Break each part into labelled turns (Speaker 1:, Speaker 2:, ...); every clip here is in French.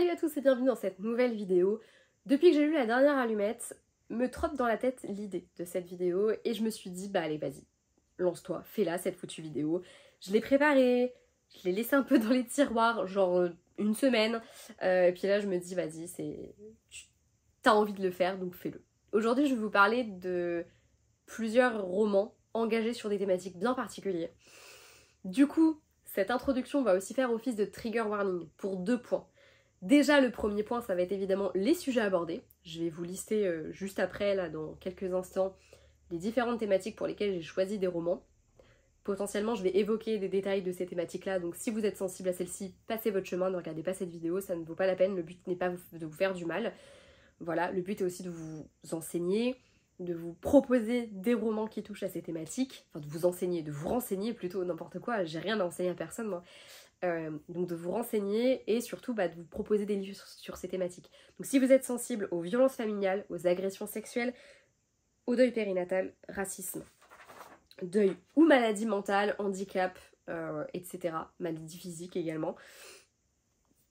Speaker 1: Salut à tous et bienvenue dans cette nouvelle vidéo. Depuis que j'ai lu la dernière allumette, me trotte dans la tête l'idée de cette vidéo et je me suis dit bah allez vas-y, lance-toi, fais-la cette foutue vidéo. Je l'ai préparée, je l'ai laissée un peu dans les tiroirs, genre une semaine, et puis là je me dis vas-y, t'as envie de le faire donc fais-le. Aujourd'hui je vais vous parler de plusieurs romans engagés sur des thématiques bien particulières. Du coup, cette introduction va aussi faire office de trigger warning pour 2 points. Déjà, le premier point, ça va être évidemment les sujets abordés. Je vais vous lister juste après, là, dans quelques instants, les différentes thématiques pour lesquelles j'ai choisi des romans. Potentiellement, je vais évoquer des détails de ces thématiques-là, donc si vous êtes sensible à celles-ci, passez votre chemin, ne regardez pas cette vidéo, ça ne vaut pas la peine, le but n'est pas de vous faire du mal. Voilà, le but est aussi de vous enseigner, de vous proposer des romans qui touchent à ces thématiques, enfin de vous enseigner, de vous renseigner plutôt, n'importe quoi, j'ai rien à enseigner à personne moi. Donc de vous renseigner et surtout de vous proposer des livres sur ces thématiques. Donc si vous êtes sensible aux violences familiales, aux agressions sexuelles, au deuil périnatal, racisme, deuil ou maladie mentale, handicap, etc., maladie physique également,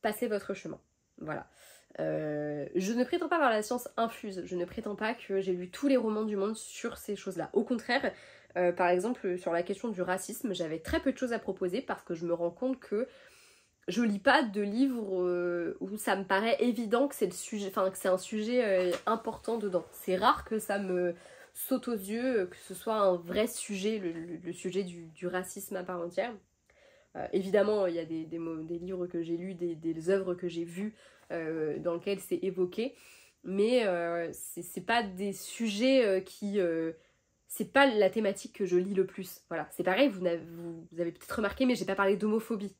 Speaker 1: passez votre chemin. Voilà. Je ne prétends pas avoir la science infuse, je ne prétends pas que j'ai lu tous les romans du monde sur ces choses-là. Au contraire, par exemple, sur la question du racisme, j'avais très peu de choses à proposer parce que je me rends compte que je lis pas de livres où ça me paraît évident que c'est le sujet, enfin que c'est un sujet important dedans. C'est rare que ça me saute aux yeux, que ce soit un vrai sujet, le sujet du racisme à part entière. Évidemment, il y a des livres que j'ai lus, des œuvres que j'ai vues dans lesquelles c'est évoqué, mais c'est pas des sujets c'est pas la thématique que je lis le plus. Voilà, c'est pareil, vous avez peut-être remarqué, mais j'ai pas parlé d'homophobie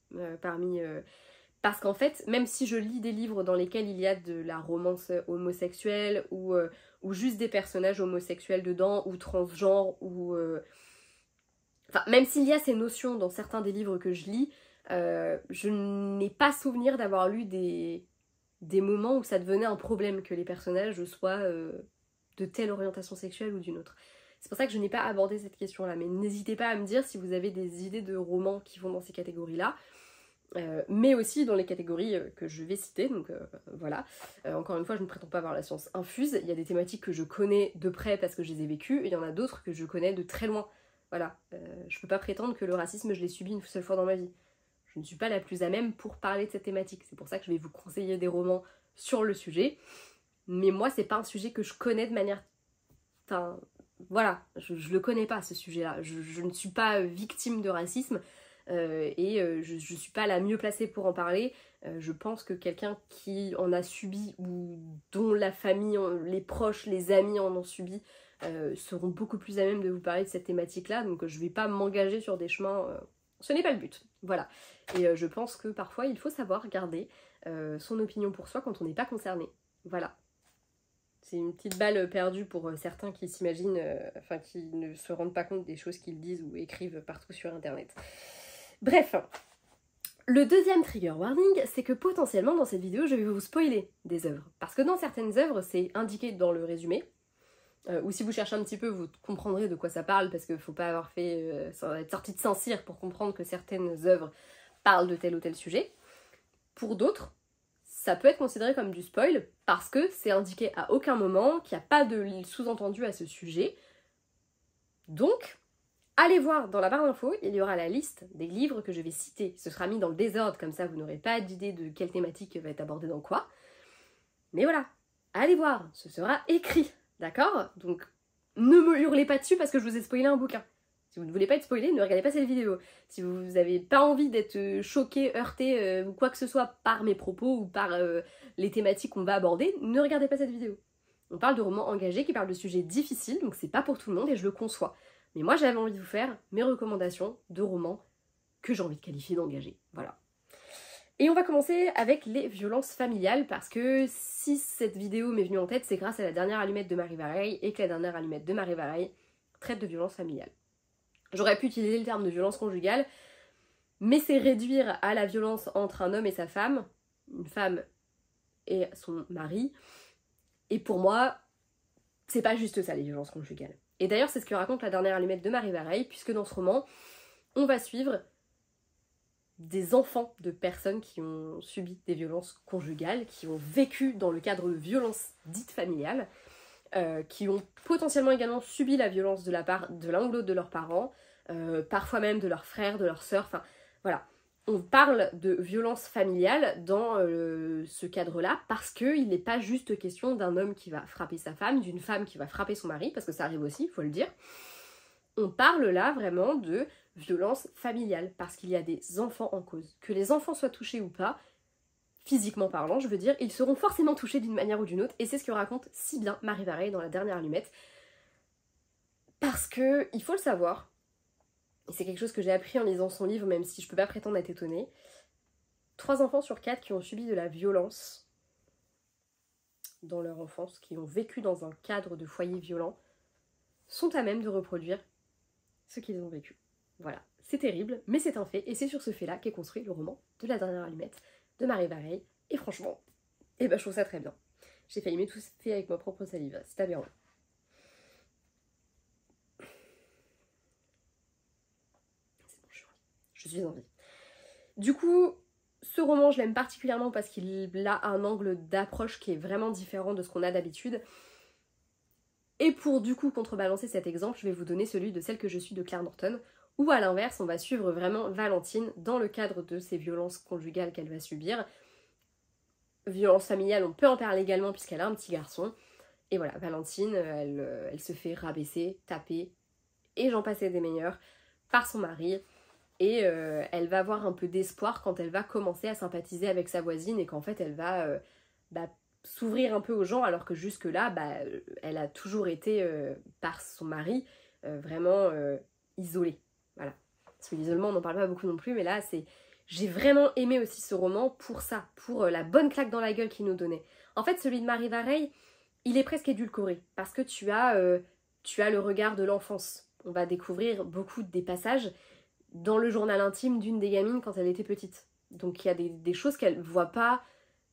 Speaker 1: parce qu'en fait, même si je lis des livres dans lesquels il y a de la romance homosexuelle ou juste des personnages homosexuels dedans, ou transgenres, ou... Enfin, même s'il y a ces notions dans certains des livres que je lis, je n'ai pas souvenir d'avoir lu des moments où ça devenait un problème que les personnages soient de telle orientation sexuelle ou d'une autre. C'est pour ça que je n'ai pas abordé cette question-là, mais n'hésitez pas à me dire si vous avez des idées de romans qui vont dans ces catégories-là, mais aussi dans les catégories que je vais citer, donc voilà. Encore une fois, je ne prétends pas avoir la science infuse, il y a des thématiques que je connais de près parce que je les ai vécues, et il y en a d'autres que je connais de très loin. Voilà, je peux pas prétendre que le racisme, je l'ai subi une seule fois dans ma vie. Je ne suis pas la plus à même pour parler de cette thématique, c'est pour ça que je vais vous conseiller des romans sur le sujet, mais moi, c'est pas un sujet que je connais de manière... Enfin, voilà, je le connais pas ce sujet-là, je ne suis pas victime de racisme, je suis pas la mieux placée pour en parler. Je pense que quelqu'un qui en a subi ou dont la famille, les proches, les amis en ont subi seront beaucoup plus à même de vous parler de cette thématique-là, donc je vais pas m'engager sur des chemins, ce n'est pas le but, voilà. Et je pense que parfois il faut savoir garder son opinion pour soi quand on n'est pas concerné, voilà. C'est une petite balle perdue pour certains qui s'imaginent, enfin qui ne se rendent pas compte des choses qu'ils disent ou écrivent partout sur internet. Bref, le deuxième trigger warning, c'est que potentiellement dans cette vidéo je vais vous spoiler des œuvres. Parce que dans certaines œuvres, c'est indiqué dans le résumé, ou si vous cherchez un petit peu, vous comprendrez de quoi ça parle, parce qu'il ne faut pas avoir fait, ça va être sorti de Saint-Cyr pour comprendre que certaines œuvres parlent de tel ou tel sujet. Pour d'autres, ça peut être considéré comme du spoil, parce que c'est indiqué à aucun moment, qu'il n'y a pas de sous-entendu à ce sujet. Donc, allez voir dans la barre d'infos, il y aura la liste des livres que je vais citer. Ce sera mis dans le désordre, comme ça vous n'aurez pas d'idée de quelle thématique va être abordée dans quoi. Mais voilà, allez voir, ce sera écrit, d'accord? Donc, ne me hurlez pas dessus parce que je vous ai spoilé un bouquin. Si vous ne voulez pas être spoilé, ne regardez pas cette vidéo. Si vous n'avez pas envie d'être choqué, heurté ou quoi que ce soit par mes propos ou par les thématiques qu'on va aborder, ne regardez pas cette vidéo. On parle de romans engagés qui parlent de sujets difficiles, donc c'est pas pour tout le monde et je le conçois. Mais moi j'avais envie de vous faire mes recommandations de romans que j'ai envie de qualifier d'engagés. Voilà. Et on va commencer avec les violences familiales parce que si cette vidéo m'est venue en tête, c'est grâce à la dernière allumette de Marie Vareille et que la dernière allumette de Marie Vareille traite de violences familiales. J'aurais pu utiliser le terme de violence conjugale, mais c'est réduire à la violence entre un homme et sa femme, une femme et son mari, et pour moi, c'est pas juste ça les violences conjugales. Et d'ailleurs c'est ce que raconte la dernière allumette de Marie Vareille, puisque dans ce roman, on va suivre des enfants de personnes qui ont subi des violences conjugales, qui ont vécu dans le cadre de violences dites familiales, qui ont potentiellement également subi la violence de la part de l'un ou l'autre de leurs parents, parfois même de leurs frères, de leurs sœurs, enfin voilà. On parle de violence familiale dans ce cadre-là parce qu'il n'est pas juste question d'un homme qui va frapper sa femme, d'une femme qui va frapper son mari, parce que ça arrive aussi, il faut le dire. On parle là vraiment de violence familiale parce qu'il y a des enfants en cause. Que les enfants soient touchés ou pas, physiquement parlant, je veux dire, ils seront forcément touchés d'une manière ou d'une autre, et c'est ce que raconte si bien Marie Varey dans La Dernière Allumette. Parce que, il faut le savoir, et c'est quelque chose que j'ai appris en lisant son livre, même si je peux pas prétendre être étonnée, 3 enfants sur 4 qui ont subi de la violence dans leur enfance, qui ont vécu dans un cadre de foyer violent, sont à même de reproduire ce qu'ils ont vécu. Voilà, c'est terrible, mais c'est un fait, et c'est sur ce fait-là qu'est construit le roman de La Dernière Allumette de Marie Varey, et franchement, je trouve ça très bien. J'ai failli m'étouffer avec ma propre salive, c'est aberrant. C'est bon, je suis en vie. Du coup, ce roman, je l'aime particulièrement parce qu'il a un angle d'approche qui est vraiment différent de ce qu'on a d'habitude. Et pour du coup contrebalancer cet exemple, je vais vous donner celui de Celle que je suis de Claire Norton, où à l'inverse, on va suivre vraiment Valentine dans le cadre de ces violences conjugales qu'elle va subir. Violence familiale, on peut en parler également puisqu'elle a un petit garçon. Et voilà, Valentine, elle se fait rabaisser, taper, et j'en passais des meilleurs, par son mari. Et elle va avoir un peu d'espoir quand elle va commencer à sympathiser avec sa voisine et qu'en fait elle va s'ouvrir un peu aux gens, alors que jusque-là, elle a toujours été, par son mari, vraiment isolée. Voilà. Parce que l'isolement, on n'en parle pas beaucoup non plus, mais là, c'est... J'ai vraiment aimé aussi ce roman pour ça, pour la bonne claque dans la gueule qu'il nous donnait. En fait, celui de Marie Varey, il est presque édulcoré, parce que tu as le regard de l'enfance. On va découvrir beaucoup des passages dans le journal intime d'une des gamines quand elle était petite. Donc il y a des choses qu'elle voit pas,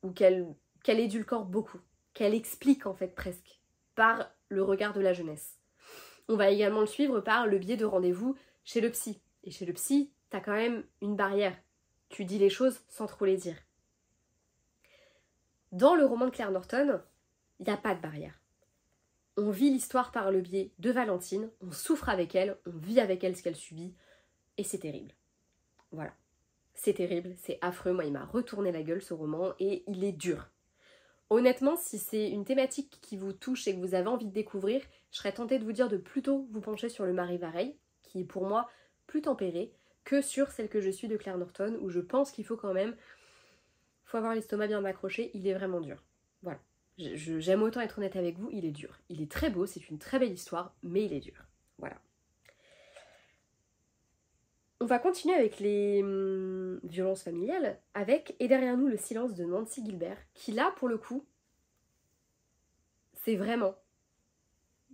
Speaker 1: ou qu'elle édulcore beaucoup, qu'elle explique en fait presque, par le regard de la jeunesse. On va également le suivre par le biais de rendez-vous chez le psy. Et chez le psy, t'as quand même une barrière. Tu dis les choses sans trop les dire. Dans le roman de Claire Norton, il n'y a pas de barrière. On vit l'histoire par le biais de Valentine, on souffre avec elle, on vit avec elle ce qu'elle subit, et c'est terrible. Voilà. C'est terrible, c'est affreux, moi il m'a retourné la gueule ce roman, et il est dur. Honnêtement, si c'est une thématique qui vous touche et que vous avez envie de découvrir, je serais tentée de vous dire de plutôt vous pencher sur le Marie Varey, qui est pour moi plus tempéré, que sur Celle que je suis de Claire Norton, où je pense qu'il faut quand même, faut avoir l'estomac bien accroché, il est vraiment dur. Voilà. J'aime autant être honnête avec vous, il est dur. Il est très beau, c'est une très belle histoire, mais il est dur. Voilà. On va continuer avec les violences familiales, avec Et derrière nous le silence de Nancy Gilbert, qui là, pour le coup, c'est vraiment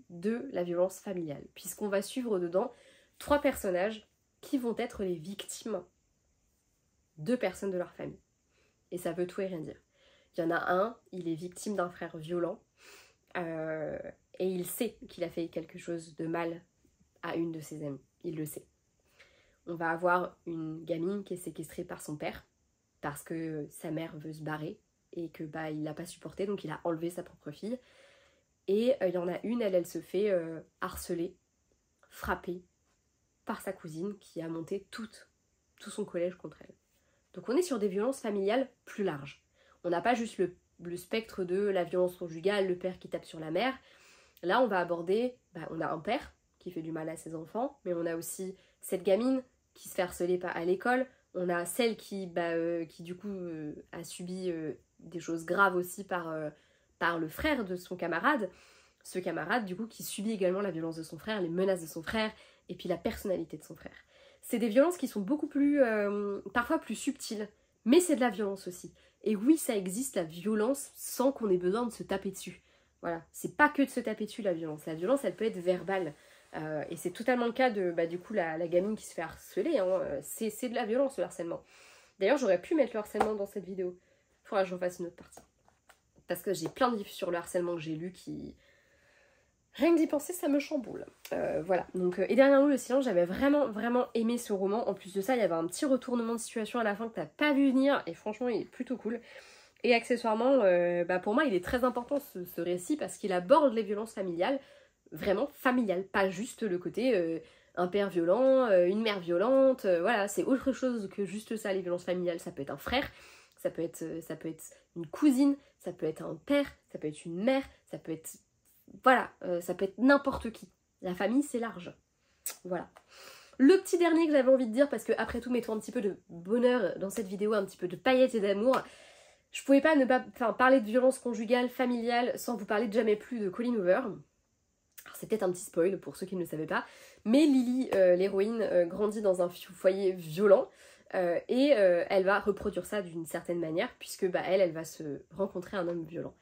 Speaker 1: de la violence familiale, puisqu'on va suivre dedans 3 personnages qui vont être les victimes de personnes de leur famille. Et ça veut tout et rien dire. Il y en a un, il est victime d'un frère violent, et il sait qu'il a fait quelque chose de mal à une de ses amies. Il le sait. On va avoir une gamine qui est séquestrée par son père, parce que sa mère veut se barrer, et que il l'a pas supporté, donc il a enlevé sa propre fille. Et il y en a une, elle se fait harceler, frapper, par sa cousine, qui a monté tout son collège contre elle. Donc on est sur des violences familiales plus larges. On n'a pas juste le spectre de la violence conjugale, le père qui tape sur la mère. Là, on va aborder, on a un père qui fait du mal à ses enfants, mais on a aussi cette gamine qui se fait harceler à l'école. On a celle qui du coup a subi des choses graves aussi par le frère de son camarade. Ce camarade, du coup, qui subit également la violence de son frère, les menaces de son frère, et puis la personnalité de son frère. C'est des violences qui sont beaucoup plus, parfois plus subtiles, mais c'est de la violence aussi. Et oui, ça existe, la violence, sans qu'on ait besoin de se taper dessus. Voilà, c'est pas que de se taper dessus la violence. La violence, elle peut être verbale. Et c'est totalement le cas de, du coup, la gamine qui se fait harceler. Hein. C'est de la violence, le harcèlement. D'ailleurs, j'aurais pu mettre le harcèlement dans cette vidéo. Il faudra que j'en fasse une autre partie. Parce que j'ai plein de livres sur le harcèlement que j'ai lus qui... Rien que d'y penser, ça me chamboule. Voilà, donc et derrière nous le silence, j'avais vraiment aimé ce roman. En plus de ça, il y avait un petit retournement de situation à la fin que t'as pas vu venir, et franchement il est plutôt cool. Et accessoirement, pour moi il est très important ce récit parce qu'il aborde les violences familiales, vraiment familiales, pas juste le côté un père violent, une mère violente, voilà, c'est autre chose que juste ça les violences familiales. Ça peut être un frère, ça peut être une cousine, ça peut être un père, ça peut être une mère, ça peut être... Voilà, ça peut être n'importe qui. La famille, c'est large. Voilà. Le petit dernier que j'avais envie de dire, parce que après tout, mettons un petit peu de bonheur dans cette vidéo, un petit peu de paillettes et d'amour, je pouvais pas ne pas parler de violence conjugale, familiale, sans vous parler de Jamais plus de Colleen Hoover. Alors c'est peut-être un petit spoil pour ceux qui ne le savaient pas, mais Lily, l'héroïne, grandit dans un foyer violent, et elle va reproduire ça d'une certaine manière, puisque elle va se rencontrer un homme violent.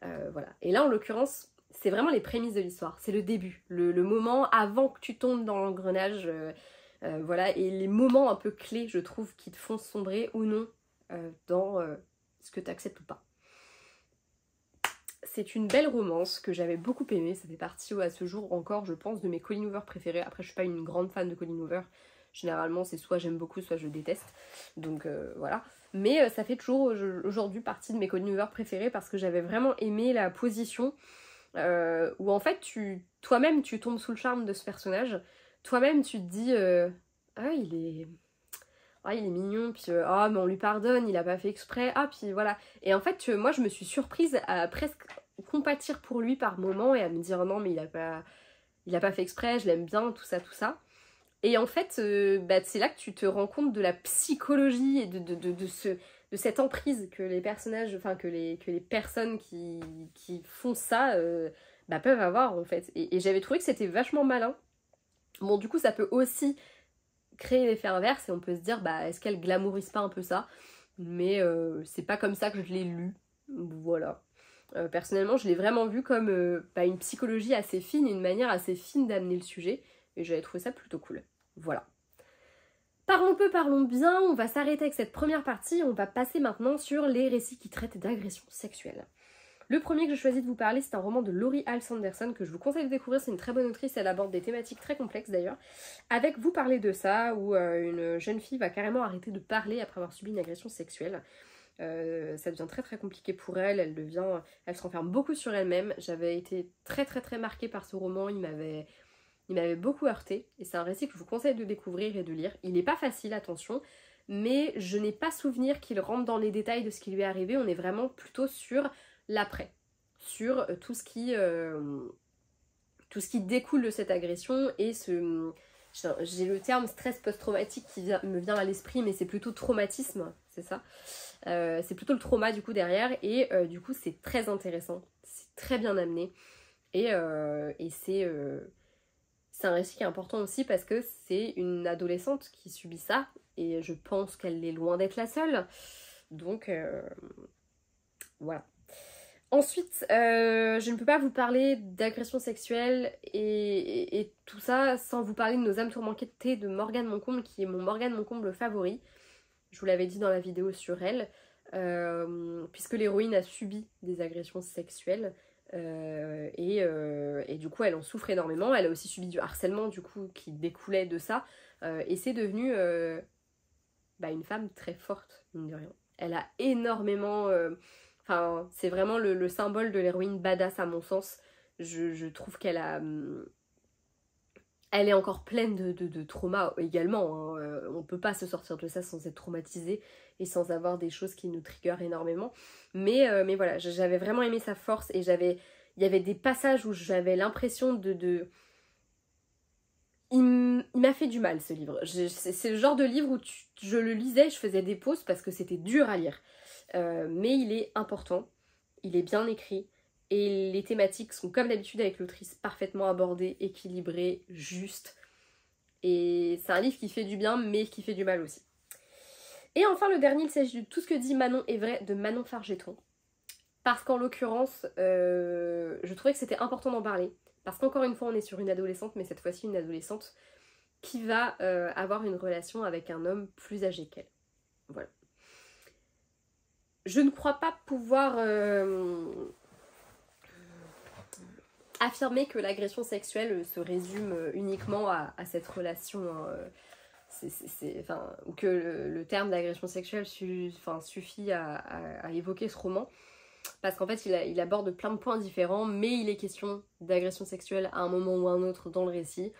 Speaker 1: Voilà. Et là, en l'occurrence, c'est vraiment les prémices de l'histoire, c'est le début, le moment avant que tu tombes dans l'engrenage, voilà, et les moments un peu clés, je trouve, qui te font sombrer ou non dans ce que tu acceptes ou pas. C'est une belle romance que j'avais beaucoup aimée, ça fait partie à ce jour encore, je pense, de mes Colleen Hoover préférés. Après, je suis pas une grande fan de Colleen Hoover, généralement c'est soit j'aime beaucoup, soit je déteste, donc voilà. Mais ça fait toujours aujourd'hui partie de mes Colleen Hoover préférés parce que j'avais vraiment aimé la position où en fait toi-même tu tombes sous le charme de ce personnage, toi-même tu te dis ah il est mignon, puis ah mais on lui pardonne, il a pas fait exprès, ah puis voilà. Et en fait moi je me suis surprise à presque compatir pour lui par moments et à me dire non mais il a pas fait exprès, je l'aime bien, tout ça tout ça. Et en fait c'est là que tu te rends compte de la psychologie et de cette emprise que les personnages, enfin que les personnes qui font ça peuvent avoir en fait. Et j'avais trouvé que c'était vachement malin. Bon du coup ça peut aussi créer l'effet inverse et on peut se dire est-ce qu'elle glamourise pas un peu ça, mais c'est pas comme ça que je l'ai lu, voilà. Personnellement je l'ai vraiment vu comme une psychologie assez fine, une manière assez fine d'amener le sujet, et j'avais trouvé ça plutôt cool, voilà. Parlons peu, parlons bien, on va s'arrêter avec cette première partie, on va passer maintenant sur les récits qui traitent d'agressions sexuelles. Le premier que j'ai choisi de vous parler, c'est un roman de Laurie Halse Anderson que je vous conseille de découvrir, c'est une très bonne autrice, elle aborde des thématiques très complexes d'ailleurs. Avec Vous parler de ça, où une jeune fille va carrément arrêter de parler après avoir subi une agression sexuelle. Ça devient très compliqué pour elle, elle se renferme beaucoup sur elle-même. J'avais été très marquée par ce roman, il m'avait beaucoup heurtée, et c'est un récit que je vous conseille de découvrir et de lire. Il n'est pas facile, attention, mais je n'ai pas souvenir qu'il rentre dans les détails de ce qui lui est arrivé, on est vraiment plutôt sur l'après, sur tout ce qui découle de cette agression et j'ai le terme stress post-traumatique qui me vient à l'esprit, mais c'est plutôt traumatisme, c'est ça. C'est plutôt le trauma du coup derrière, et du coup c'est très intéressant, c'est très bien amené, et c'est un récit qui est important aussi parce que c'est une adolescente qui subit ça, et je pense qu'elle est loin d'être la seule, donc voilà. Ensuite, je ne peux pas vous parler d'agression sexuelle et tout ça sans vous parler de Nos âmes tourmentées de Morgane Moncomble, qui est mon Morgane Moncomble favori. Je vous l'avais dit dans la vidéo sur elle, puisque l'héroïne a subi des agressions sexuelles et du coup elle en souffre énormément. Elle a aussi subi du harcèlement du coup qui découlait de ça, et c'est devenu une femme très forte, mine de rien. Elle a énormément... Enfin, c'est vraiment le symbole de l'héroïne badass à mon sens. Je trouve qu'elle a... Elle est encore pleine de traumas également, hein. On peut pas se sortir de ça sans être traumatisé et sans avoir des choses qui nous triggerent énormément. Mais voilà, j'avais vraiment aimé sa force, et il y avait des passages où j'avais l'impression Il m'a fait du mal ce livre. C'est le genre de livre où je le lisais, je faisais des pauses parce que c'était dur à lire. Mais il est important, il est bien écrit, et les thématiques sont comme d'habitude avec l'autrice parfaitement abordées, équilibrées, justes. Et c'est un livre qui fait du bien mais qui fait du mal aussi. Et enfin le dernier, il s'agit de Tout ce que dit Manon est vrai de Manon Fargeton. Parce qu'en l'occurrence, je trouvais que c'était important d'en parler. Parce qu'encore une fois on est sur une adolescente, mais cette fois-ci une adolescente qui va avoir une relation avec un homme plus âgé qu'elle. Voilà. Je ne crois pas pouvoir affirmer que l'agression sexuelle se résume uniquement à cette relation, hein, ou que le terme d'agression sexuelle suffit à évoquer ce roman. Parce qu'en fait, il aborde plein de points différents, mais il est question d'agression sexuelle à un moment ou à un autre dans le récit.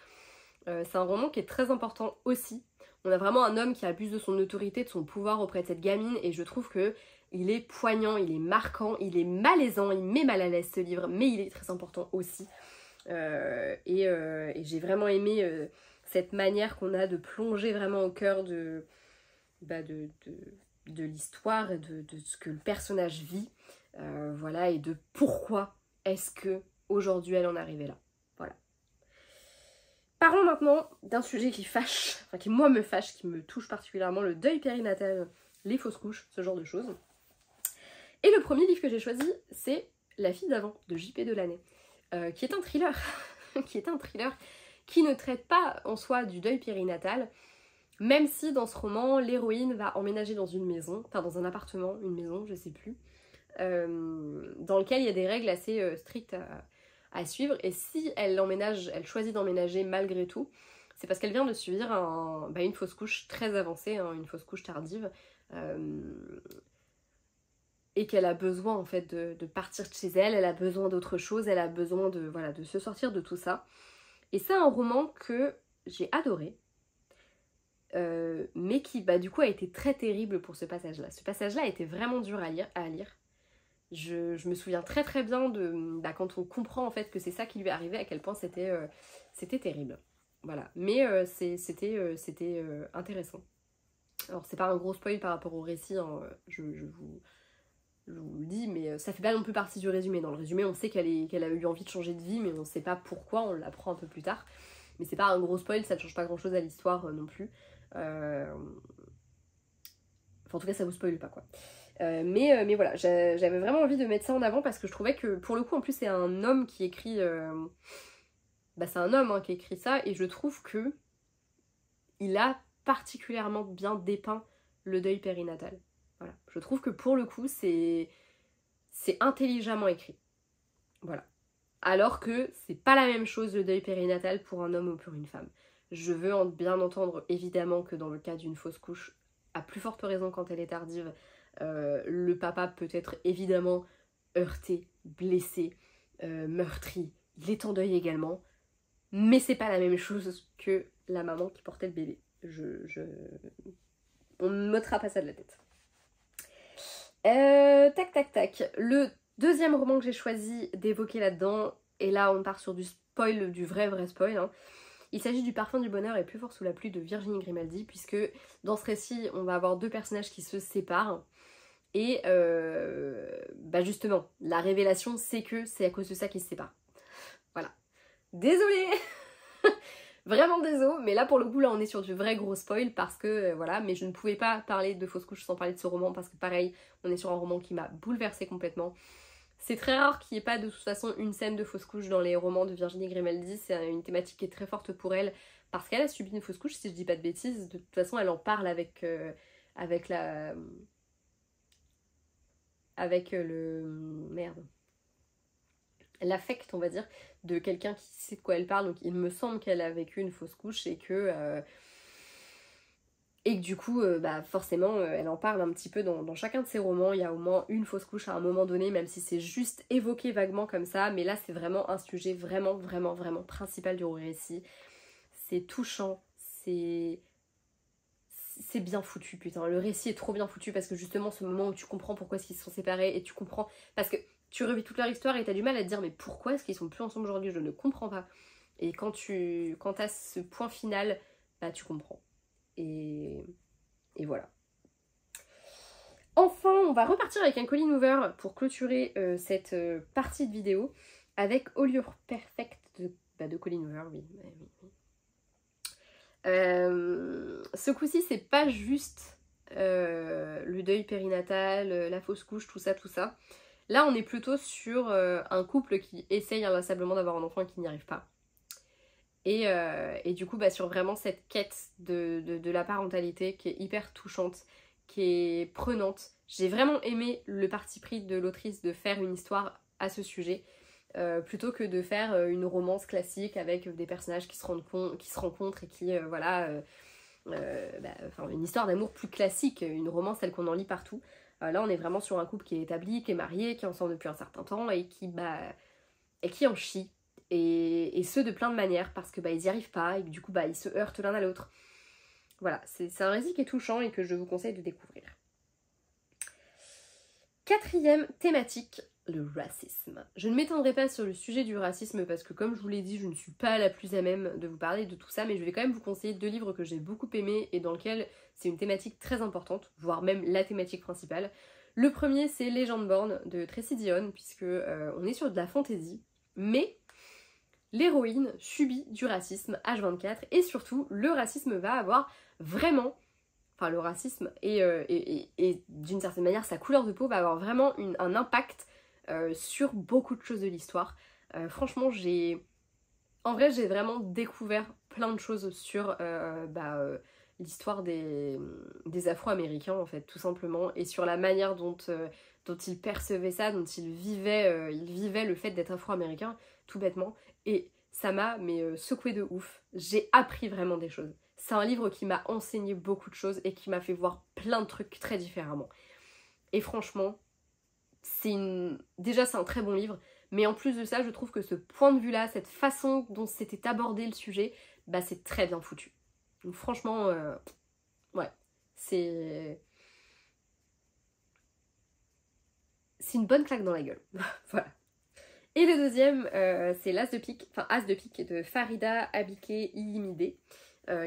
Speaker 1: C'est un roman qui est très important aussi. On a vraiment un homme qui abuse de son autorité, de son pouvoir auprès de cette gamine, et je trouve que il est poignant, il est marquant, il est malaisant, il met mal à l'aise ce livre, mais il est très important aussi. Et j'ai vraiment aimé cette manière qu'on a de plonger vraiment au cœur de l'histoire et de ce que le personnage vit. Voilà, et de pourquoi est-ce que aujourd'hui elle en est arrivée là. Voilà. Parlons maintenant d'un sujet qui fâche, enfin qui moi me fâche, qui me touche particulièrement, le deuil périnatal, les fausses couches, ce genre de choses. Et le premier livre que j'ai choisi, c'est La fille d'avant de J.P. Delaney, qui est un thriller, qui ne traite pas en soi du deuil périnatal, même si dans ce roman, l'héroïne va emménager dans une maison, enfin dans un appartement, une maison, je sais plus, dans lequel il y a des règles assez strictes à suivre, et si elle choisit d'emménager malgré tout, c'est parce qu'elle vient de subir une fausse couche très avancée, hein, une fausse couche tardive, et qu'elle a besoin en fait de partir de chez elle, elle a besoin d'autre chose, elle a besoin de se sortir de tout ça. Et c'est un roman que j'ai adoré, mais qui du coup a été très terrible pour ce passage-là. Ce passage-là a été vraiment dur à lire. Je me souviens très très bien de quand on comprend en fait que c'est ça qui lui est arrivé, à quel point c'était terrible. Voilà, mais c'était intéressant. Alors c'est pas un gros spoil par rapport au récit, hein, je vous le dis, mais ça fait pas non plus partie du résumé. Dans le résumé, on sait qu'elle a eu envie de changer de vie, mais on sait pas pourquoi, on l'apprend un peu plus tard. Mais c'est pas un gros spoil, ça ne change pas grand chose à l'histoire non plus. Enfin, en tout cas, ça vous spoile pas, quoi. Mais voilà, j'avais vraiment envie de mettre ça en avant parce que je trouvais que, pour le coup, en plus, c'est un homme qui écrit... c'est un homme, hein, qui écrit ça, et je trouve que il a particulièrement bien dépeint le deuil périnatal. Voilà. Je trouve que pour le coup, c'est intelligemment écrit. Voilà. Alors que c'est pas la même chose le deuil périnatal pour un homme ou pour une femme. Je veux bien entendre évidemment que dans le cas d'une fausse couche, à plus forte raison quand elle est tardive, le papa peut être évidemment heurté, blessé, meurtri, il est en deuil également, mais c'est pas la même chose que la maman qui portait le bébé. On ne m'ôtera pas ça de la tête. Tac. Le deuxième roman que j'ai choisi d'évoquer là-dedans, et là on part sur du spoil, du vrai spoil, hein. Il s'agit du Parfum du bonheur et Plus fort sous la pluie de Virginie Grimaldi, puisque dans ce récit on va avoir deux personnages qui se séparent, et justement la révélation c'est que c'est à cause de ça qu'ils se séparent. Voilà. Désolée. Vraiment désolé, mais là pour le coup là on est sur du vrai gros spoil parce que voilà, mais je ne pouvais pas parler de Fausse couche sans parler de ce roman parce que pareil, on est sur un roman qui m'a bouleversée complètement. C'est très rare qu'il n'y ait pas de toute façon une scène de fausse couche dans les romans de Virginie Grimaldi, c'est une thématique qui est très forte pour elle parce qu'elle a subi une fausse couche, si je dis pas de bêtises, de toute façon elle en parle avec l'affect, on va dire, de quelqu'un qui sait de quoi elle parle. Donc il me semble qu'elle a vécu une fausse couche et que du coup forcément elle en parle un petit peu dans chacun de ses romans. Il y a au moins une fausse couche à un moment donné, même si c'est juste évoqué vaguement comme ça, mais là c'est vraiment un sujet vraiment principal du récit. C'est touchant, c'est bien foutu, putain, le récit est trop bien foutu parce que justement ce moment où tu comprends pourquoi est-ce qu'ils se sont séparés et tu comprends, parce que tu revis toute leur histoire et t'as du mal à te dire mais pourquoi est-ce qu'ils sont plus ensemble aujourd'hui, je ne comprends pas. Et quand t'as ce point final, tu comprends. Et voilà. Enfin, on va repartir avec un Colleen Hoover pour clôturer cette partie de vidéo avec All Your Perfect de Colleen Hoover, oui. Ce coup-ci, c'est pas juste le deuil périnatal, la fausse couche, tout ça. Là, on est plutôt sur un couple qui essaye inlassablement d'avoir un enfant et qui n'y arrive pas. Et du coup, sur vraiment cette quête de la parentalité qui est hyper touchante, qui est prenante. J'ai vraiment aimé le parti pris de l'autrice de faire une histoire à ce sujet. plutôt que de faire une romance classique avec des personnages qui se rencontrent et qui, une histoire d'amour plus classique, une romance telle qu'on en lit partout. Là, on est vraiment sur un couple qui est établi, qui est marié, qui est ensemble depuis un certain temps et qui en chie. Et ce, de plein de manières, parce que ils y arrivent pas et que du coup, ils se heurtent l'un à l'autre. Voilà, c'est un récit qui est touchant et que je vous conseille de découvrir. 4e thématique, le racisme. Je ne m'étendrai pas sur le sujet du racisme parce que, comme je vous l'ai dit, je ne suis pas la plus à même de vous parler de tout ça, mais je vais quand même vous conseiller 2 livres que j'ai beaucoup aimés et dans lesquels c'est une thématique très importante, voire même la thématique principale. Le premier, c'est Legendborn de Tracy Deonn, puisque on est sur de la fantasy, mais l'héroïne subit du racisme H24 et surtout, le racisme va avoir vraiment... Enfin, le racisme et d'une certaine manière, sa couleur de peau va avoir vraiment un impact sur beaucoup de choses de l'histoire. Franchement, en vrai, j'ai vraiment découvert plein de choses sur l'histoire des Afro-Américains, en fait, tout simplement, et sur la manière dont ils percevaient ça, dont ils vivaient le fait d'être Afro-Américain, tout bêtement. Et ça m'a secoué de ouf. J'ai appris vraiment des choses. C'est un livre qui m'a enseigné beaucoup de choses et qui m'a fait voir plein de trucs très différemment. Et franchement, déjà c'est un très bon livre, mais en plus de ça, je trouve que ce point de vue-là, cette façon dont c'était abordé le sujet, c'est très bien foutu. Donc franchement, ouais, c'est une bonne claque dans la gueule. Voilà. Et le deuxième, c'est l'As de pique, As de pique de Farida Abike Ilimide.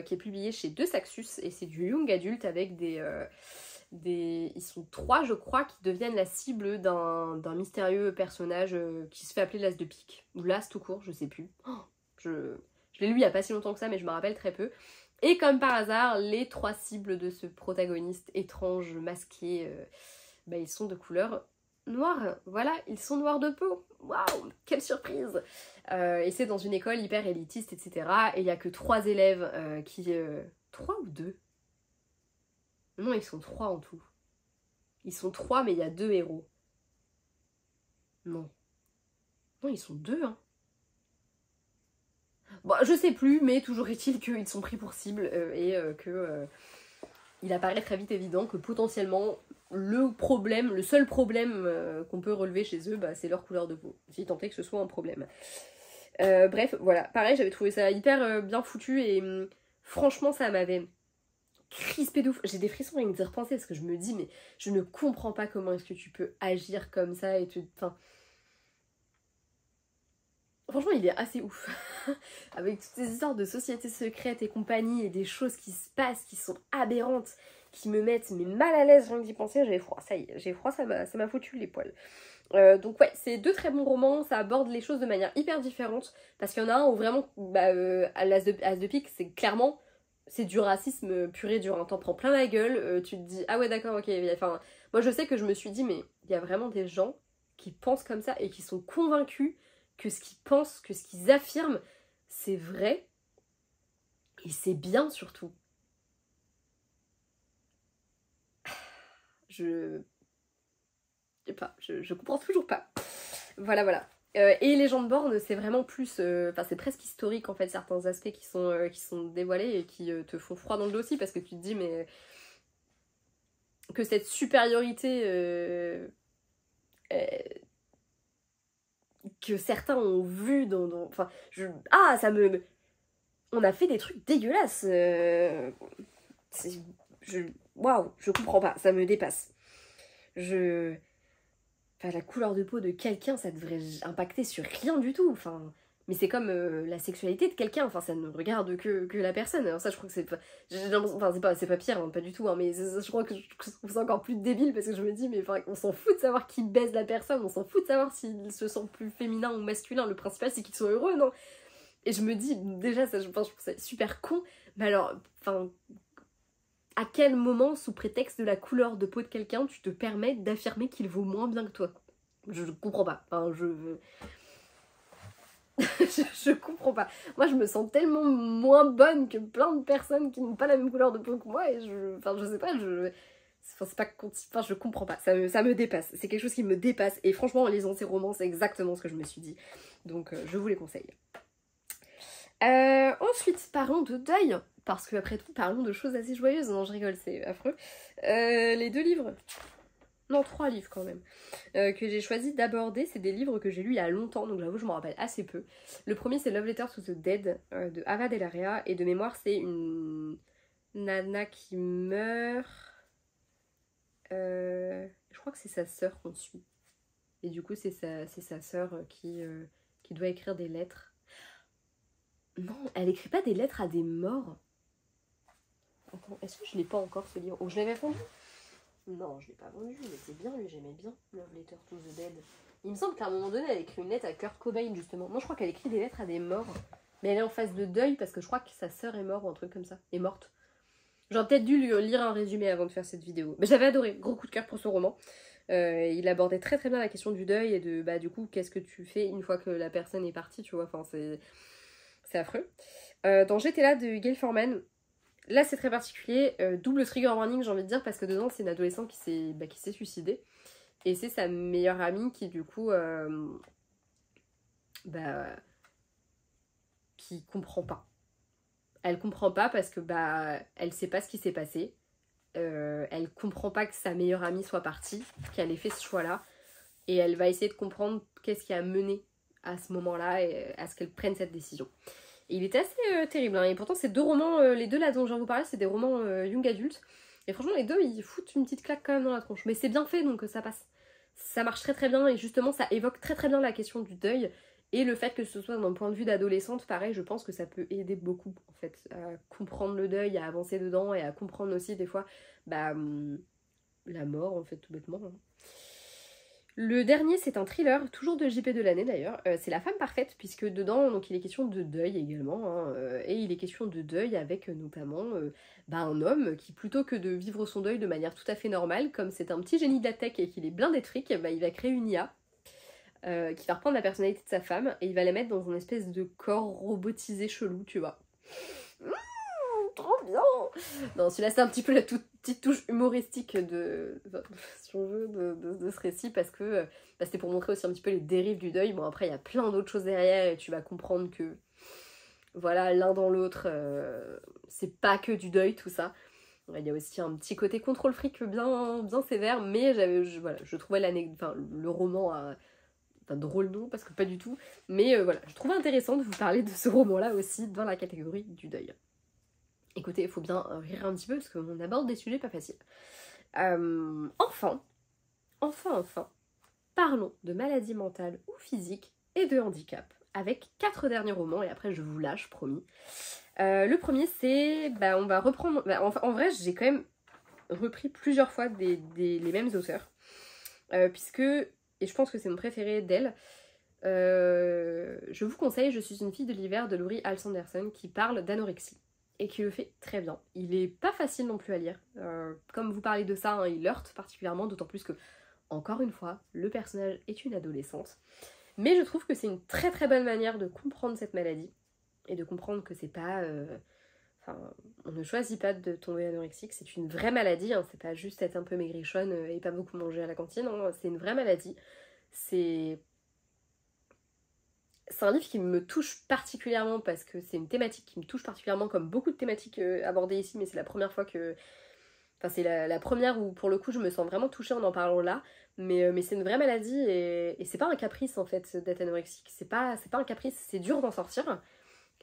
Speaker 1: Qui est publié chez De Saxus et c'est du young adulte avec ils sont 3 je crois qui deviennent la cible d'un mystérieux personnage qui se fait appeler l'As de pique ou l'As tout court, je sais plus. Je l'ai lu il y a pas si longtemps que ça mais je me rappelle très peu. Et comme par hasard, les 3 cibles de ce protagoniste étrange, masqué, ils sont de couleur noire. Voilà, ils sont noirs de peau. Waouh, quelle surprise! Et c'est dans une école hyper élitiste, etc. Et il n'y a que 3 élèves 3 ou 2? Non, ils sont 3 en tout. Ils sont 3, mais il y a 2 héros. Non. Non, ils sont 2, hein. Bon, je sais plus, mais toujours est-il qu'ils sont pris pour cible il apparaît très vite évident que potentiellement le seul problème qu'on peut relever chez eux, c'est leur couleur de peau. Si tant est que ce soit un problème. Bref, voilà. Pareil, j'avais trouvé ça hyper bien foutu et franchement, ça m'avait crispé de ouf. J'ai des frissons avec d'y repenser parce que je me dis, mais je ne comprends pas comment est-ce que tu peux agir comme ça et Enfin... Franchement, il est assez ouf. Avec toutes ces histoires de sociétés secrètes et compagnie et des choses qui se passent, qui sont aberrantes, qui me mettent mal à l'aise rien que d'y penser, j'ai froid. Ça y est, j'ai froid, ça m'a foutu les poils. Donc ouais, c'est 2 très bons romans, ça aborde les choses de manière hyper différente, parce qu'il y en a un où vraiment, As de pique, c'est clairement, c'est du racisme pur et dur, hein. T'en prends plein la gueule, tu te dis, ah ouais d'accord, ok, enfin, moi je sais que je me suis dit, mais il y a vraiment des gens qui pensent comme ça et qui sont convaincus que ce qu'ils pensent, que ce qu'ils affirment, c'est vrai, et c'est bien surtout. Je comprends toujours pas. Voilà. Et Legendborn, c'est vraiment plus... c'est presque historique en fait, certains aspects qui sont dévoilés et qui te font froid dans le dos aussi, parce que tu te dis, mais... que cette supériorité... que certains ont vu on a fait des trucs dégueulasses. Waouh, je comprends pas, ça me dépasse. La couleur de peau de quelqu'un, ça devrait impacter sur rien du tout. Mais c'est comme la sexualité de quelqu'un, ça ne regarde que la personne. Alors ça, je crois que c'est pas... c'est pas pire, hein, pas du tout, hein, mais je crois que je trouve ça encore plus débile parce que je me dis, mais on s'en fout de savoir qui baise la personne, on s'en fout de savoir s'ils se sentent plus féminins ou masculins, le principal c'est qu'ils soient heureux, non? Et je me dis, déjà, je trouve ça super con, mais alors, à quel moment, sous prétexte de la couleur de peau de quelqu'un, tu te permets d'affirmer qu'il vaut moins bien que toi? Je comprends pas, je comprends pas. Moi, je me sens tellement moins bonne que plein de personnes qui n'ont pas la même couleur de peau que moi et je sais pas, c'est pas... Enfin, je comprends pas, ça me dépasse. C'est quelque chose qui me dépasse. Et franchement, en lisant ces romans, c'est exactement ce que je me suis dit. Donc, je vous les conseille. Ensuite, parlons de deuil. Parce que après tout, parlons de choses assez joyeuses. Non, je rigole, c'est affreux. Les 2 livres... Non, 3 livres quand même, que j'ai choisi d'aborder, c'est des livres que j'ai lus il y a longtemps, donc j'avoue je m'en rappelle assez peu. Le premier c'est Love Letter to the Dead de Ava Delaria, et de mémoire c'est une nana qui meurt, je crois que c'est sa sœur qu'on suit. Et du coup c'est sa sœur qui doit écrire des lettres. Non, elle écrit pas des lettres à des morts. Attends, est-ce que je l'ai pas encore ce livre? Ou je l'avais vendu? Non, je l'ai pas vendu, mais c'est bien, lui, j'aimais bien Love Letter to the Dead. Il me semble qu'à un moment donné, elle écrit une lettre à Kurt Cobain, justement. Non, je crois qu'elle écrit des lettres à des morts. Mais elle est en phase de deuil parce que je crois que sa sœur est morte ou un truc comme ça. Est morte. J'aurais peut-être dû lui lire un résumé avant de faire cette vidéo. Mais j'avais adoré, gros coup de cœur pour ce roman. Il abordait très très bien la question du deuil et de, bah du coup, qu'est-ce que tu fais une fois que la personne est partie, tu vois. Enfin, c'est affreux. Dans J'étais là de Gail Forman. Là c'est très particulier, double trigger warning j'ai envie de dire, parce que dedans c'est une adolescente qui s'est suicidée. Et c'est sa meilleure amie qui du coup qui comprend pas. Elle comprend pas parce que elle sait pas ce qui s'est passé. Elle comprend pas que sa meilleure amie soit partie, qu'elle ait fait ce choix là. Et elle va essayer de comprendre qu'est-ce qui a mené à ce moment là et à ce qu'elle prenne cette décision. Et il était assez terrible, hein. Et pourtant ces 2 romans, les 2 là dont je viens de vous parler, c'est des romans young adultes. Et franchement les 2 ils foutent une petite claque quand même dans la tronche. Mais c'est bien fait donc ça passe. Ça marche très très bien et justement ça évoque très très bien la question du deuil. Et le fait que ce soit d'un point de vue d'adolescente, pareil, je pense que ça peut aider beaucoup en fait à comprendre le deuil, à avancer dedans et à comprendre aussi des fois la mort en fait tout bêtement, hein. Le dernier c'est un thriller, toujours de JP Delaney d'ailleurs, c'est La femme parfaite, puisque dedans donc, il est question de deuil également, hein, et il est question de deuil avec notamment un homme qui plutôt que de vivre son deuil de manière tout à fait normale, comme c'est un petit génie de la tech et qu'il est blindé de fric, il va créer une IA qui va reprendre la personnalité de sa femme et il va la mettre dans une espèce de corps robotisé chelou, tu vois. Trop bien. Non, celui-là c'est un petit peu la toute petite touche humoristique si on veut, de ce récit, parce que c'était pour montrer aussi un petit peu les dérives du deuil. Bon après il y a plein d'autres choses derrière et tu vas comprendre que voilà, l'un dans l'autre, c'est pas que du deuil tout ça. Il y a aussi un petit côté contrôle fric bien sévère, mais je trouvais le roman drôle non, parce que pas du tout, mais voilà, je trouvais intéressant de vous parler de ce roman-là aussi dans la catégorie du deuil. Écoutez, il faut bien rire un petit peu parce qu'on aborde des sujets pas faciles. Enfin, parlons de maladies mentales ou physiques et de handicap, avec 4 derniers romans, et après je vous lâche, promis. Le premier c'est, on va reprendre, en vrai j'ai quand même repris plusieurs fois les mêmes auteurs, puisque, et je pense que c'est mon préféré d'elle, je vous conseille Je suis une fille de l'hiver de Laurie Alsanderson, qui parle d'anorexie et qui le fait très bien. Il est pas facile non plus à lire, comme vous parlez de ça, hein, il heurte particulièrement, d'autant plus que, encore une fois, le personnage est une adolescente, mais je trouve que c'est une très très bonne manière de comprendre cette maladie et de comprendre que c'est pas on ne choisit pas de tomber anorexique, c'est une vraie maladie, hein, c'est pas juste être un peu maigrichonne et pas beaucoup manger à la cantine, hein, c'est une vraie maladie. C'est un livre qui me touche particulièrement parce que c'est une thématique qui me touche particulièrement, comme beaucoup de thématiques abordées ici, mais c'est la première fois que... Enfin, c'est la première où, pour le coup, je me sens vraiment touchée en parlant là, mais c'est une vraie maladie et c'est pas un caprice, en fait, d'être anorexique. C'est pas un caprice, c'est dur d'en sortir.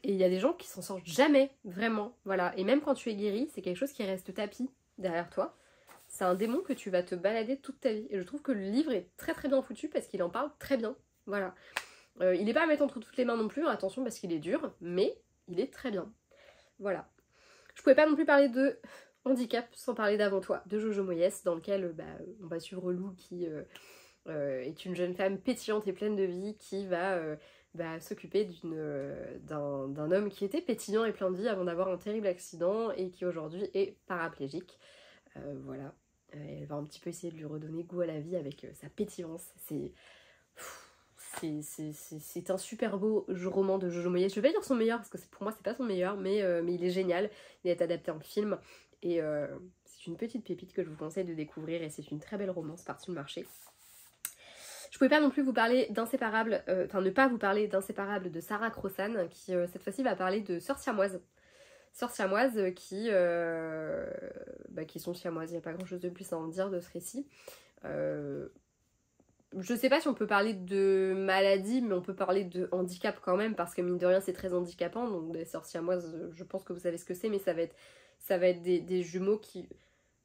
Speaker 1: Et il y a des gens qui s'en sortent jamais, vraiment, voilà. Et même quand tu es guéri, c'est quelque chose qui reste tapis derrière toi. C'est un démon que tu vas te balader toute ta vie. Et je trouve que le livre est très très bien foutu parce qu'il en parle très bien, voilà. Il n'est pas à mettre entre toutes les mains non plus, hein, attention parce qu'il est dur, mais il est très bien, voilà. Je pouvais pas non plus parler de handicap sans parler d'Avant toi, de Jojo Moyes, dans lequel on va suivre Lou qui est une jeune femme pétillante et pleine de vie qui va s'occuper d'un homme qui était pétillant et plein de vie avant d'avoir un terrible accident et qui aujourd'hui est paraplégique. Voilà, elle va un petit peu essayer de lui redonner goût à la vie avec sa pétillance. C'est un super beau roman de Jojo Moyes. Je vais pas dire son meilleur parce que pour moi c'est pas son meilleur, mais il est génial. Il est adapté en film et c'est c'est une petite pépite que je vous conseille de découvrir et c'est une très belle romance par-dessus le marché. Je pouvais pas non plus vous parler d'Inséparable, ne pas vous parler d'Inséparable de Sarah Crossan qui cette fois-ci va parler de sœurs siamoises. Sœurs siamoises qui sont siamoises, il n'y a pas grand chose de plus à en dire de ce récit. Je sais pas si on peut parler de maladie, mais on peut parler de handicap quand même, parce que mine de rien c'est très handicapant, donc des sœurs siamoises, je pense que vous savez ce que c'est, mais ça va être des jumeaux qui,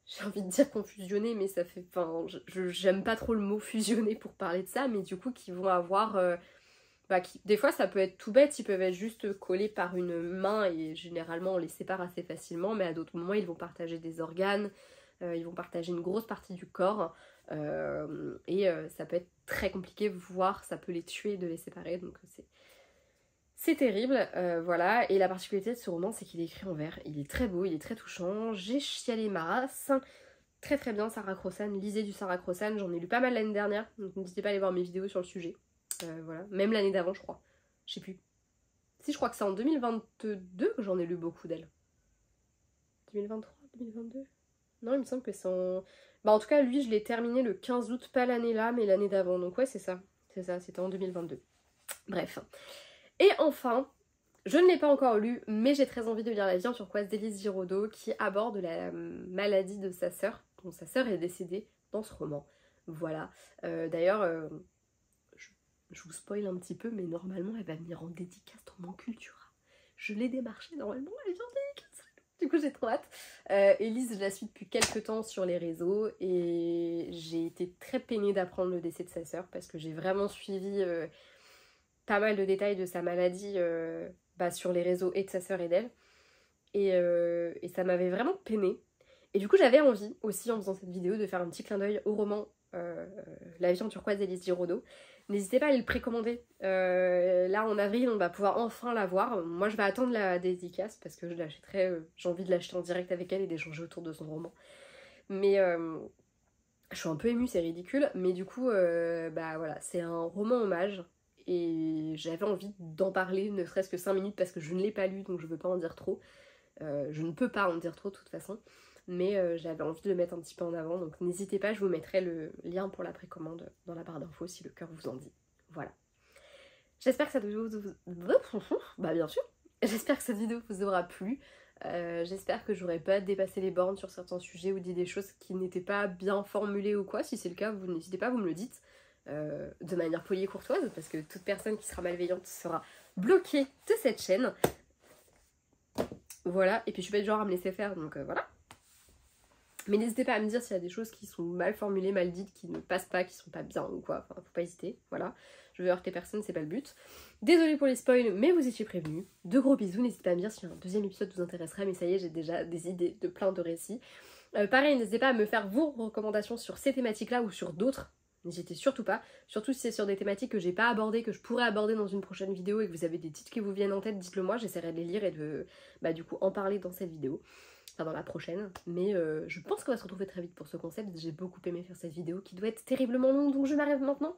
Speaker 1: j'ai envie de dire confusionnés, mais ça fait, enfin, j'aime pas trop le mot fusionner pour parler de ça, mais du coup qui vont avoir, des fois ça peut être tout bête, ils peuvent être juste collés par une main, et généralement on les sépare assez facilement, mais à d'autres moments ils vont partager des organes, ils vont partager une grosse partie du corps, ça peut être très compliqué, voire ça peut les tuer de les séparer, donc c'est terrible, voilà. Et la particularité de ce roman, c'est qu'il est écrit en vers, il est très beau, il est très touchant, j'ai chialé ma race, très très bien Sarah Crossan, lisez du Sarah Crossan, j'en ai lu pas mal l'année dernière, donc n'hésitez pas à aller voir mes vidéos sur le sujet, voilà, même l'année d'avant je crois, je sais plus, si je crois que c'est en 2022 que j'en ai lu beaucoup d'elle, 2023, 2022 ? Non, il me semble que c'est en... en tout cas, lui, je l'ai terminé le 15 août, pas l'année là, mais l'année d'avant. Donc ouais, c'est ça, c'était en 2022. Bref. Et enfin, je ne l'ai pas encore lu, mais j'ai très envie de lire La vie en turquoise d'Élise Giraudot, qui aborde la maladie de sa sœur, dont sa sœur est décédée dans ce roman. Voilà. D'ailleurs, je vous spoil un petit peu, mais normalement, elle va venir en dédicace dans mon Cultura. Je l'ai démarché, normalement, elle vient en dédicace. Du coup j'ai trop hâte. Élise, je la suis depuis quelques temps sur les réseaux et j'ai été très peinée d'apprendre le décès de sa sœur parce que j'ai vraiment suivi pas mal de détails de sa maladie sur les réseaux et de sa sœur et d'elle. Et ça m'avait vraiment peinée. Et du coup j'avais envie aussi en faisant cette vidéo de faire un petit clin d'œil au roman La vie en turquoise d'Élise Giraudot. N'hésitez pas à aller le précommander. Là en avril on va pouvoir enfin l'avoir. Moi je vais attendre la dédicace parce que je l'achèterai, j'ai envie de l'acheter en direct avec elle et d'échanger autour de son roman. Mais je suis un peu émue, c'est ridicule. Mais du coup voilà, c'est un roman hommage. Et j'avais envie d'en parler, ne serait-ce que 5 minutes parce que je ne l'ai pas lu donc je veux pas en dire trop. Je ne peux pas en dire trop de toute façon. Mais j'avais envie de le mettre un petit peu en avant, donc n'hésitez pas, je vous mettrai le lien pour la précommande dans la barre d'infos si le cœur vous en dit. Voilà. J'espère que cette vidéo bien sûr. J'espère que cette vidéo vous aura plu. J'espère que j'aurai pas dépassé les bornes sur certains sujets ou dit des choses qui n'étaient pas bien formulées ou quoi. Si c'est le cas, vous n'hésitez pas, vous me le dites. De manière polie et courtoise, parce que toute personne qui sera malveillante sera bloquée de cette chaîne. Voilà, et puis je suis pas du genre à me laisser faire, donc voilà. Mais n'hésitez pas à me dire s'il y a des choses qui sont mal formulées, mal dites, qui ne passent pas, qui sont pas bien ou quoi. Enfin, faut pas hésiter, voilà. Je veux heurter personne, c'est pas le but. Désolée pour les spoils, mais vous étiez prévenus. De gros bisous, n'hésitez pas à me dire si un deuxième épisode vous intéresserait, mais ça y est, j'ai déjà des idées de plein de récits. Pareil, n'hésitez pas à me faire vos recommandations sur ces thématiques-là ou sur d'autres. N'hésitez surtout pas, surtout si c'est sur des thématiques que j'ai pas abordées, que je pourrais aborder dans une prochaine vidéo et que vous avez des titres qui vous viennent en tête, dites-le moi, j'essaierai de les lire et de du coup en parler dans cette vidéo. Enfin dans la prochaine, mais je pense qu'on va se retrouver très vite pour ce concept. J'ai beaucoup aimé faire cette vidéo qui doit être terriblement longue, donc je m'arrête maintenant.